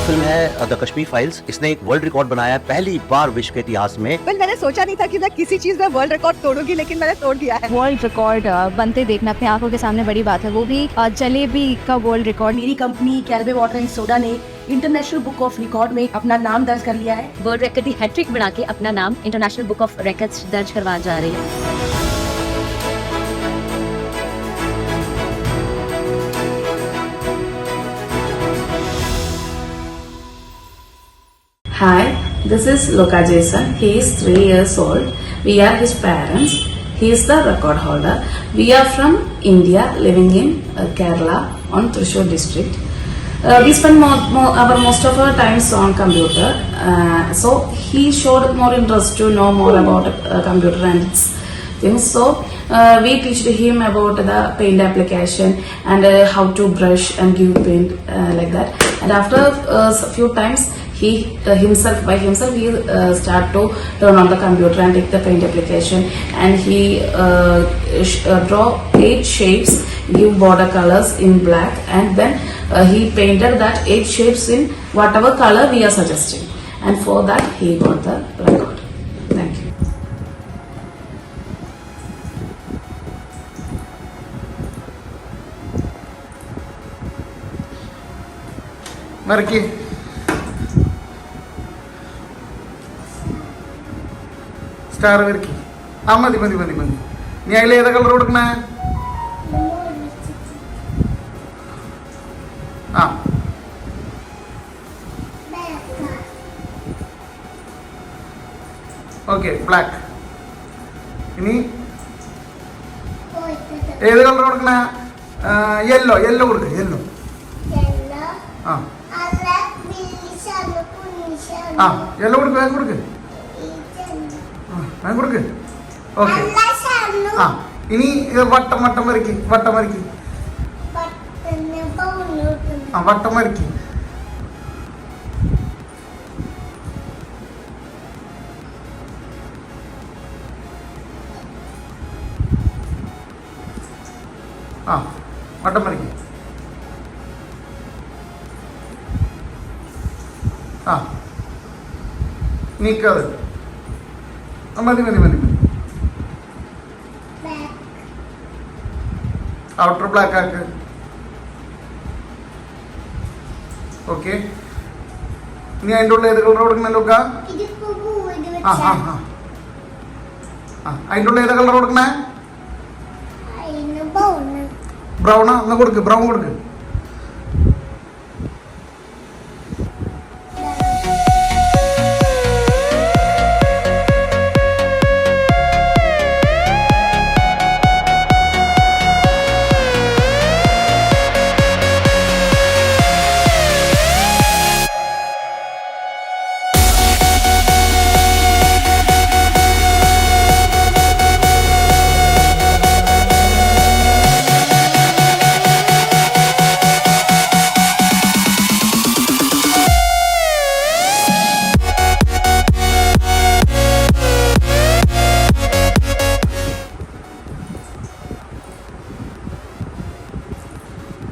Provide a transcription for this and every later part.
Film है the Kashmir files, इसने एक वर्ल्ड रिकॉर्ड बनाया है पहली बार विश्व के इतिहास में। मैंने सोचा नहीं था कि मैं किसी चीज में वर्ल्ड रिकॉर्ड तोड़ूंगी, लेकिन मैंने तोड़ दिया है। वर्ल्ड रिकॉर्ड बनते देखना अपने आंखों के सामने बड़ी बात है, वो भी जलेबी का वर्ल्ड रिकॉर्ड। मेरी कंपनी कैलवे वाटर एंड सोडा ने इंटरनेशनल बुक ऑफ रिकॉर्ड में अपना नाम दर्ज कर लिया है। वर्ल्ड रिकॉर्ड की हैट्रिक बना के अपना नाम इंटरनेशनल बुक ऑफ रिकॉर्ड्स दर्ज करवा जा रही है। Hi, this is Loka Jason. He is 3 years old. We are his parents. He is the record holder. We are from India, living in Kerala on Thrissur district. We spend most of our times on computer. So he showed more interest to know more about computer and its things. So we teach him about the paint application and how to brush and give paint like that. And after a few times, he by himself he start to turn on the computer and take the paint application, and he draw 8 shapes, give border colors in black, and then he painted that 8 shapes in whatever color we are suggesting, and for that he got the record. Thank you. Marki. Star വരയ്ക്ക്. ആ മതി മതി മതി മതി. നീ അതിൽ ഏതാ colour കൊടുക്കണേ? ആ ഓക്കെ, ബ്ലാക്ക്. ഇനി ഏത് കളർ കൊടുക്കണേ? യെല്ലോ. യെല്ലോ കൊടുക്ക. യെല്ലോ. ആ ആ യെല്ലോ കൊടുക്ക്. വേഗം കൊടുക്ക്. കൊടുക്ക്. ഓക്കെ. ആ ഇനി വട്ടം വട്ടം വരയ്ക്ക്. വട്ടം വരയ്ക്ക്. ആ വട്ടം വരയ്ക്ക്. ആ വട്ടം വരയ്ക്ക്. ആ നീക്കത്. മതി മതി മതി മതി. ഔട്ടർ ബ്ലാക്ക് ആക്ക്. ഓക്കെ. ഇനി അതിൻ്റെ ഉള്ള ഏത് കളർ കൊടുക്കണല്ലോ? ആ ആ ആ ആ അതിൻ്റെ ഉള്ള ഏതാ കളർ കൊടുക്കണേ? ബ്രൗണാ. ഒന്ന് കൊടുക്ക്. ബ്രൗൺ കൊടുക്ക്.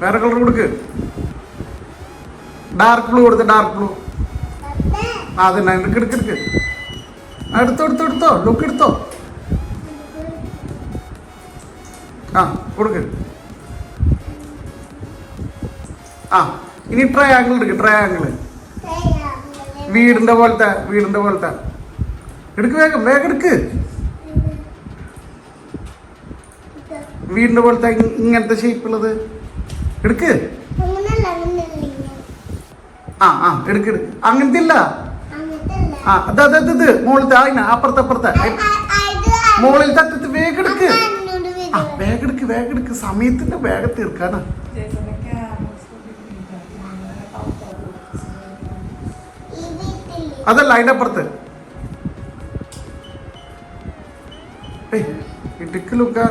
വേറെ കളർ കൊടുക്ക്. ഡാർക്ക് ബ്ലൂ കൊടുത്ത്. Dark blue. ആ അതന്നെ. എടുക്ക് എടുക്ക് എടുക്ക്. എടുത്തോ എടുത്തോ എടുത്തോ. ലുക്ക് എടുത്തോ. ആ കൊടുക്ക്. ആ ഇനി ട്രയാങ്കിൾ എടുക്ക്. ട്രയാങ്കിൾ. വീടിന്റെ പോലത്തെ. വീടിന്റെ പോലത്തെ എടുക്ക്. വേഗം വേഗം എടുക്ക്. വീടിന്റെ പോലത്തെ ഇങ്ങനത്തെ ഷേപ്പുള്ളത് എടുക്ക്. ആ ആ എടുക്ക് എടുക്ക്. അങ്ങനത്തെ ഇല്ല. ആ അതെ അതെ ഇത് മുകളിലത്തെ. അതിനാ അപ്പുറത്തെ മുകളിൽ തട്ടത്ത്. വേഗം എടുക്ക്. ആ വേഗം എടുക്ക്. വേഗം എടുക്ക്. സമയത്തിന്റെ വേഗം തീർക്കാനാ. അതല്ല അതിന്റെ അപ്പുറത്ത്. ഇടുക്കലൊക്കെ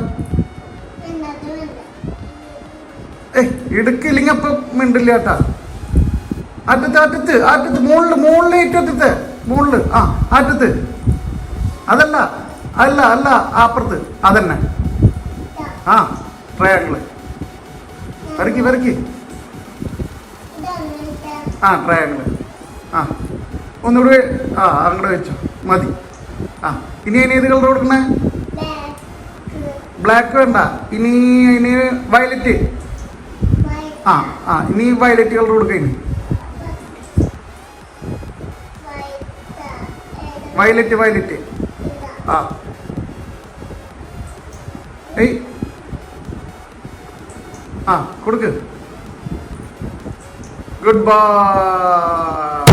ഇടുക്കില്ലെങ്കിൽ അപ്പം മിണ്ടില്ല കേട്ടാ. അറ്റത്ത് മുകളിൽ ഏറ്റവും അറ്റത്ത് മുകളിൽ. ആ അറ്റത്ത്. അതല്ല അല്ല അല്ല അപ്പുറത്ത്. അതന്നെ. ആ ട്രയാങ്കിള്. വരയ്ക്ക് വരയ്ക്ക്. ആ ട്രയാങ്കിൾ. ആ ഒന്നുകൂടി. ആ അങ്ങോട്ട് വെച്ചോ, മതി. ആ ഇനി അതിന് ഏത് കളർ കൊടുക്കണേ? ബ്ലാക്ക് വേണ്ട, ഇനി അതിന് വയലറ്റ്. ആ ആ ഇനി വയലറ്റ് കളർ കൊടുക്കുക. ഇനി വയലറ്റ്. ആ ഏയ് ആ കൊടുക്ക്. Good bye.